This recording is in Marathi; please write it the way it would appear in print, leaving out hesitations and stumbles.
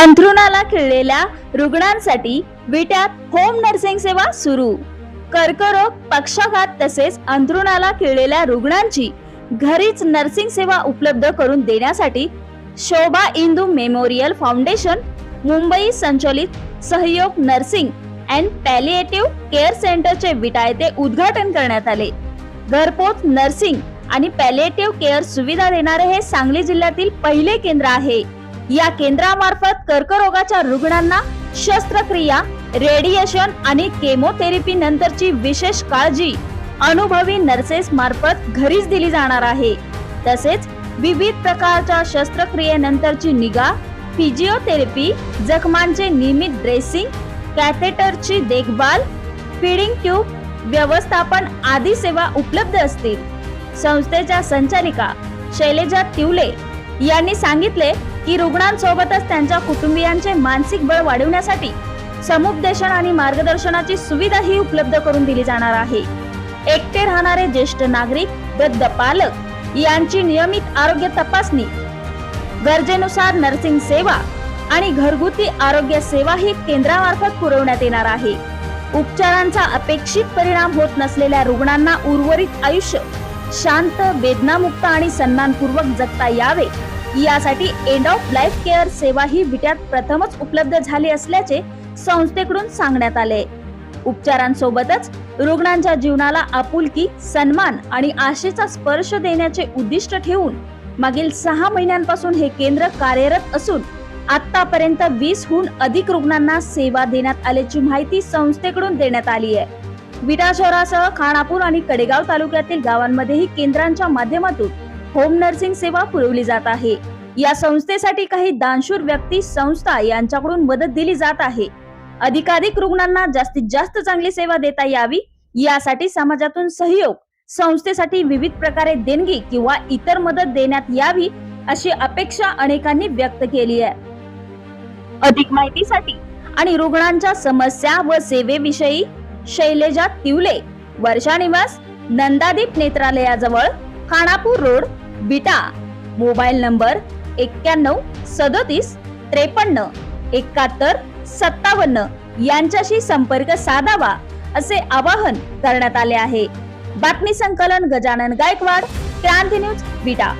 अंथरुणाला खिळलेल्या रुग्णांसाठी विट्यात होम नर्सिंग सेवा सुरू। कर्करोग, पक्षाघात तसेच अंथरुणाला खिळलेल्या रुग्णांची घरीच नर्सिंग सेवा उपलब्ध करून देण्यासाठी शोभा इंदू मेमोरियल फाउंडेशन मुंबई संचलित सहयोग नर्सिंग अँड पॅलिएटिव्ह केअर सेंटरचे विटा येथे उद्घाटन करण्यात आले। घरपोच नर्सिंग आणि पॅलिएटिव्ह केअर सुविधा देणारे हे सांगली जिल्ह्यातील पहिले केंद्र आहे। या केंद्रामार्फत कर्करोगाच्या रुग्णांना शस्त्रक्रिया, रेडिएशन आणि केमोथेरपी नंतरची विशेष काळजी अनुभवी नर्सेस मार्फत घरीच दिली जाणार आहे। तसेच विविध प्रकारच्या शस्त्रक्रियेनंतरची निगा, फिजिओथेरपी, जखमांचे नियमित ड्रेसिंग, कॅथेटरची देखभाल, फीडिंग ट्यूब व्यवस्थापन आदी सेवा उपलब्ध असतील। संस्थेच्या संचालिका शैलजा तिवले यांनी सांगितले की रुग्णांसोबतच त्यांच्या कुटुंबियांचे मानसिक बळ वाढवण्यासाठी समुपदेशन आणि मार्गदर्शनाची सुविधा ही उपलब्ध करून दिली जाणार आहे। एकटे राहणारे ज्येष्ठ नागरिक, वृद्ध पालक यांची नियमित आरोग्य तपासणी, गरजेनुसार नर्सिंग सेवा आणि घरगुती आरोग्य सेवा ही केंद्रामार्फत पुरवण्यात येणार आहे। उपचारांचा अपेक्षित परिणाम होत नसलेल्या रुग्णांना उर्वरित आयुष्य शांत, वेदनामुक्त आणि सन्मानपूर्वक जगता यावे यासाठी एंड ऑफ लाईफ केअर सेवा ही विट्यात प्रथमच उपलब्ध झाली असल्याचे संस्थेकडून सांगण्यात आले। उपचारांसोबतच रुग्णांच्या जीवनाला आपुलकी, सन्मान आणि आशेचा स्पर्श देण्याचे उद्दिष्ट ठेवून मागील 6 महिन्यांपासून हे केंद्र कार्यरत असून आतापर्यंत 20हून अधिक रुग्णांना सेवा देण्यात आल्याची माहिती संस्थेकडून देण्यात आली आहे। विटा शहरासह खानापूर आणि कडेगाव तालुक्यातील गावांमध्येही केंद्रांच्या माध्यमातून होम नर्सिंग सेवा पुरवली जात आहे। या संस्थेसाठी काही दानशूर व्यक्ती, संस्था यांच्याकडून मदत दिली जात आहे। अधिकाधिक रुग्णांना जास्तीत जास्त चांगली सेवा देता यावी यासाठी समाजातून सहयोग, संस्थेसाठी विविध प्रकारे देणगी किंवा इतर मदत देण्यात यावी अशी अपेक्षा अनेकांनी व्यक्त केली आहे। अधिक माहितीसाठी आणि रुग्णांच्या समस्या व सेवेविषयी शैलजा तिवले, वर्षा निवास, नंदादीप नेत्रालयाजवळ, खानापूर रोड, विटा। मोबाईल नंबर 91 37 53 71 57 यांच्याशी संपर्क साधावा असे आवाहन करण्यात आले आहे। बातमी संकलन गजानन गायकवाड, क्रांती न्यूज, विटा।